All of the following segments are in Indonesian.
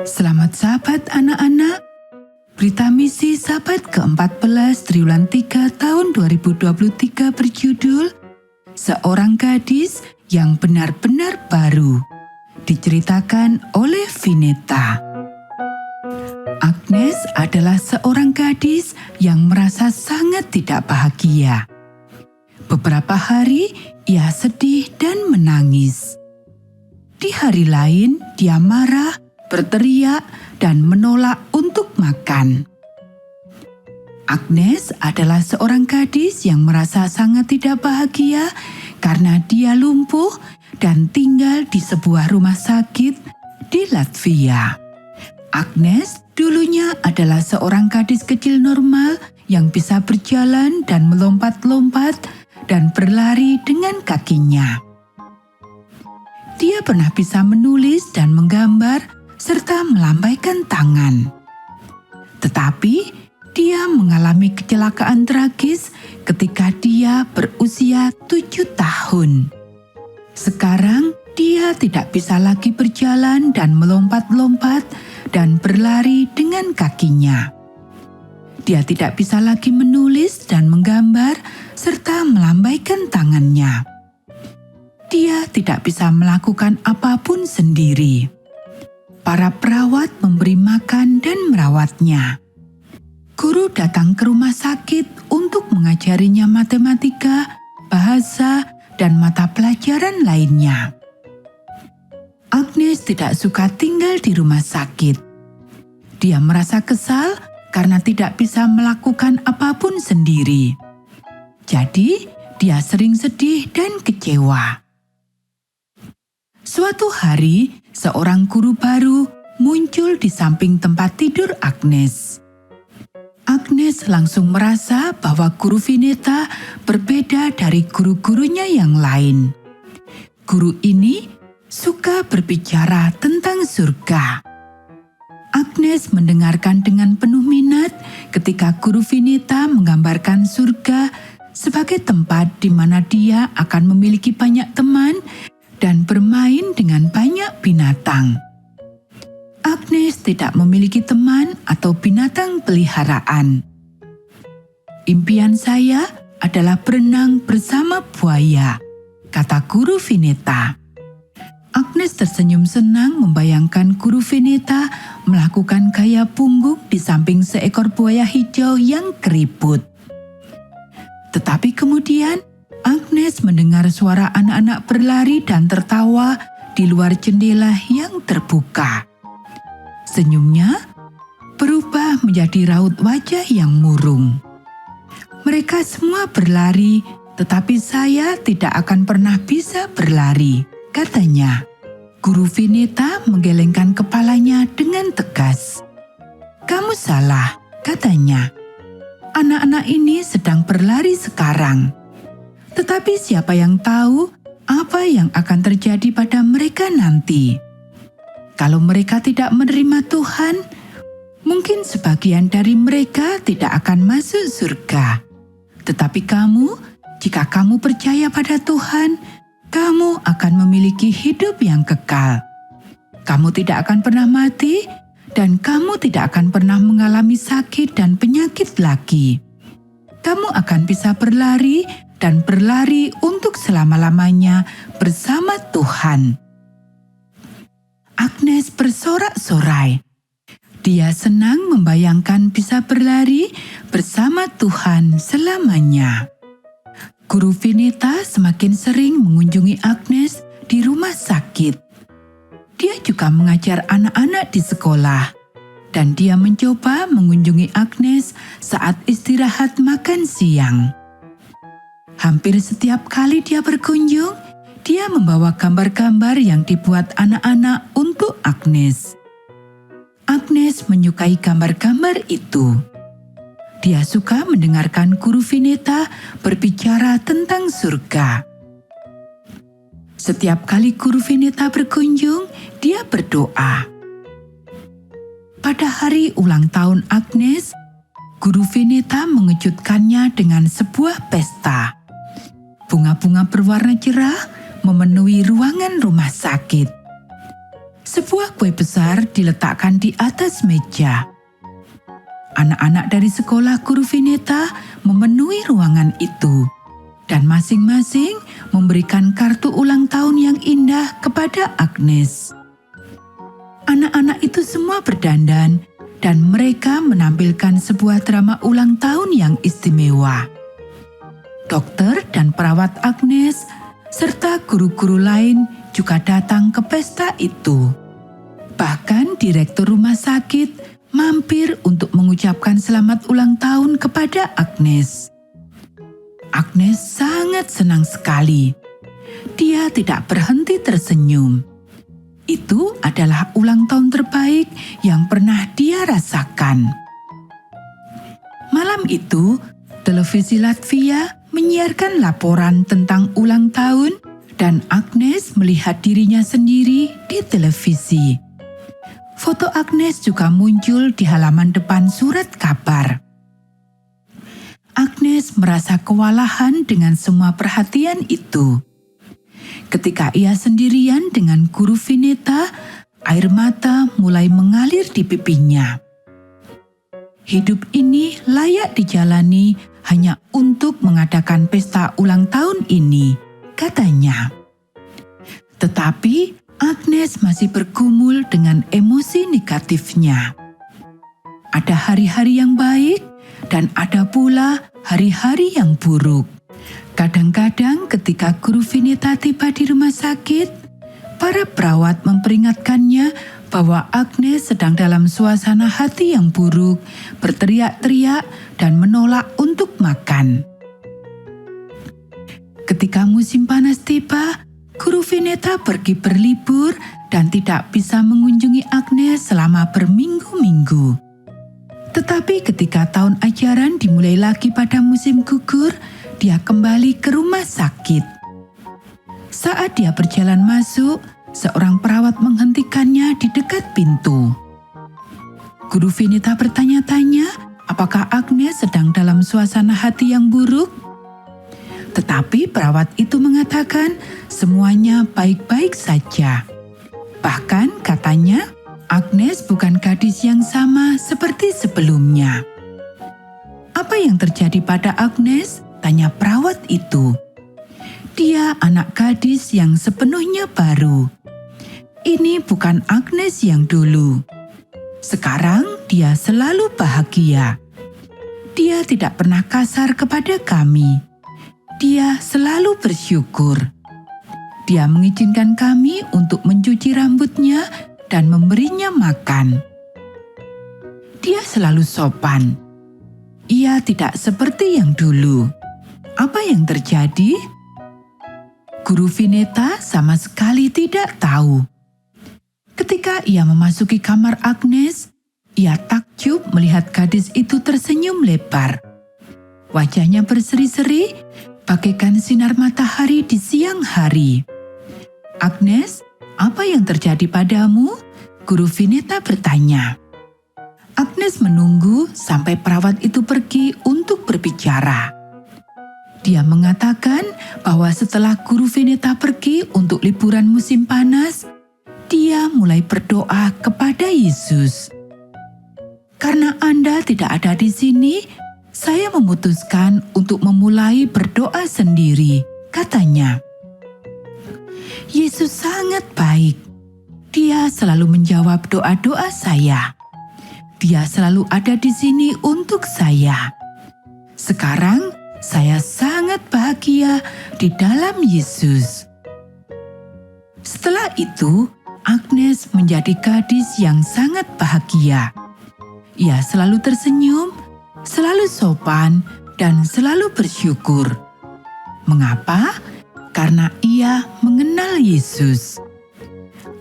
Selamat sahabat anak-anak. Berita misi sahabat ke-14 triwulan 3 tahun 2023 berjudul Seorang Gadis yang Benar-benar Baru. Diceritakan oleh Vineta. Agnes adalah seorang gadis yang merasa sangat tidak bahagia. Beberapa hari ia sedih dan menangis. Di hari lain dia marah, berteriak, dan menolak untuk makan. Agnes adalah seorang gadis yang merasa sangat tidak bahagia karena dia lumpuh dan tinggal di sebuah rumah sakit di Latvia. Agnes dulunya adalah seorang gadis kecil normal yang bisa berjalan dan melompat-lompat dan berlari dengan kakinya. Dia pernah bisa menulis dan menggambar serta melambaikan tangan. Tetapi dia mengalami kecelakaan tragis ketika dia berusia 7 tahun. Sekarang dia tidak bisa lagi berjalan dan melompat-lompat dan berlari dengan kakinya. Dia tidak bisa lagi menulis dan menggambar serta melambaikan tangannya. Dia tidak bisa melakukan apapun sendiri. Para perawat memberi makan dan merawatnya. Guru datang ke rumah sakit untuk mengajarinya matematika, bahasa, dan mata pelajaran lainnya. Agnes tidak suka tinggal di rumah sakit. Dia merasa kesal karena tidak bisa melakukan apapun sendiri. Jadi, dia sering sedih dan kecewa. Suatu hari, seorang guru baru muncul di samping tempat tidur Agnes. Agnes langsung merasa bahwa guru Vineta berbeda dari guru-gurunya yang lain. Guru ini suka berbicara tentang surga. Agnes mendengarkan dengan penuh minat ketika guru Vineta menggambarkan surga sebagai tempat di mana dia akan memiliki banyak teman dan bermain dengan banyak binatang. Agnes tidak memiliki teman atau binatang peliharaan. Impian saya adalah berenang bersama buaya, kata guru Vineta. Agnes tersenyum senang membayangkan guru Vineta melakukan gaya punggung di samping seekor buaya hijau yang keriput. Tetapi kemudian Agnes mendengar suara anak-anak berlari dan tertawa di luar jendela yang terbuka. Senyumnya berubah menjadi raut wajah yang murung. Mereka semua berlari, tetapi saya tidak akan pernah bisa berlari, katanya. Guru Vineta menggelengkan kepalanya dengan tegas. Kamu salah, katanya. Anak-anak ini sedang berlari sekarang. Tetapi siapa yang tahu apa yang akan terjadi pada mereka nanti? Kalau mereka tidak menerima Tuhan, mungkin sebagian dari mereka tidak akan masuk surga. Tetapi kamu, jika kamu percaya pada Tuhan, kamu akan memiliki hidup yang kekal. Kamu tidak akan pernah mati, dan kamu tidak akan pernah mengalami sakit dan penyakit lagi. Kamu akan bisa berlari dan berlari untuk selama-lamanya bersama Tuhan. Agnes bersorak-sorai. Dia senang membayangkan bisa berlari bersama Tuhan selamanya. Guru Vineta semakin sering mengunjungi Agnes di rumah sakit. Dia juga mengajar anak-anak di sekolah, dan dia mencoba mengunjungi Agnes saat istirahat makan siang. Hampir setiap kali dia berkunjung, dia membawa gambar-gambar yang dibuat anak-anak untuk Agnes. Agnes menyukai gambar-gambar itu. Dia suka mendengarkan guru Vineta berbicara tentang surga. Setiap kali guru Vineta berkunjung, dia berdoa. Pada hari ulang tahun Agnes, guru Vineta mengejutkannya dengan sebuah pesta. Bunga-bunga berwarna cerah memenuhi ruangan rumah sakit. Sebuah kue besar diletakkan di atas meja. Anak-anak dari sekolah guru Vineta memenuhi ruangan itu, dan masing-masing memberikan kartu ulang tahun yang indah kepada Agnes. Anak-anak itu semua berdandan, dan mereka menampilkan sebuah drama ulang tahun yang istimewa. Dokter dan perawat Agnes, serta guru-guru lain juga datang ke pesta itu. Bahkan direktur rumah sakit mampir untuk mengucapkan selamat ulang tahun kepada Agnes. Agnes sangat senang sekali. Dia tidak berhenti tersenyum. Itu adalah ulang tahun terbaik yang pernah dia rasakan. Malam itu, televisi Latvia menyiarkan laporan tentang ulang tahun dan Agnes melihat dirinya sendiri di televisi. Foto Agnes juga muncul di halaman depan surat kabar. Agnes merasa kewalahan dengan semua perhatian itu. Ketika ia sendirian dengan guru Vineta, air mata mulai mengalir di pipinya. Hidup ini layak dijalani hanya untuk mengadakan pesta ulang tahun ini, katanya. Tetapi Agnes masih bergumul dengan emosi negatifnya. Ada hari-hari yang baik dan ada pula hari-hari yang buruk. Kadang-kadang ketika guru Vineta tiba di rumah sakit, para perawat memperingatkannya bahwa Agnes sedang dalam suasana hati yang buruk, berteriak-teriak dan menolak untuk makan. Ketika musim panas tiba, guru Vineta pergi berlibur dan tidak bisa mengunjungi Agnes selama berminggu-minggu. Tetapi ketika tahun ajaran dimulai lagi pada musim gugur, dia kembali ke rumah sakit. Saat dia berjalan masuk, seorang perawat menghentikannya di dekat pintu. Guru Vineta bertanya-tanya apakah Agnes sedang dalam suasana hati yang buruk. Tetapi perawat itu mengatakan semuanya baik-baik saja. Bahkan katanya, Agnes bukan gadis yang sama seperti sebelumnya. "Apa yang terjadi pada Agnes?" tanya perawat itu. "Dia anak gadis yang sepenuhnya baru. Ini bukan Agnes yang dulu. Sekarang dia selalu bahagia. Dia tidak pernah kasar kepada kami. Dia selalu bersyukur. Dia mengizinkan kami untuk mencuci rambutnya dan memberinya makan. Dia selalu sopan. Ia tidak seperti yang dulu. Apa yang terjadi?" Guru Vineta sama sekali tidak tahu. Ketika ia memasuki kamar Agnes, ia takjub melihat gadis itu tersenyum lebar. Wajahnya berseri-seri, bagaikan sinar matahari di siang hari. "Agnes, apa yang terjadi padamu?" Guru Vineta bertanya. Agnes menunggu sampai perawat itu pergi untuk berbicara. Dia mengatakan bahwa setelah guru Vineta pergi untuk liburan musim panas, dia mulai berdoa kepada Yesus. "Karena Anda tidak ada di sini, saya memutuskan untuk memulai berdoa sendiri," katanya. "Yesus sangat baik. Dia selalu menjawab doa-doa saya. Dia selalu ada di sini untuk saya. Sekarang saya sangat bahagia di dalam Yesus." Setelah itu, Agnes menjadi gadis yang sangat bahagia. Ia selalu tersenyum, selalu sopan, dan selalu bersyukur. Mengapa? Karena ia mengenal Yesus.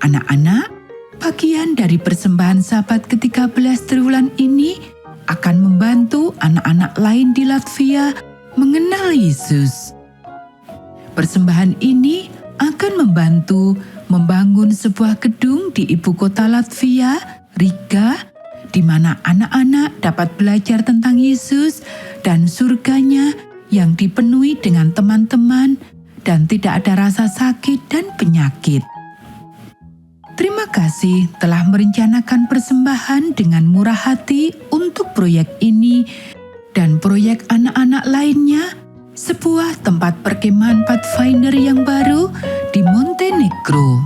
Anak-anak, bagian dari persembahan Sabat ke-13 triwulan ini akan membantu anak-anak lain di Latvia mengenal Yesus. Persembahan ini akan membantu membangun sebuah gedung di ibu kota Latvia, Riga, di mana anak-anak dapat belajar tentang Yesus dan surganya yang dipenuhi dengan teman-teman dan tidak ada rasa sakit dan penyakit. Terima kasih telah merencanakan persembahan dengan murah hati untuk proyek ini dan proyek anak-anak lainnya, sebuah tempat perkemahan Pathfinder yang baru di Montenegro.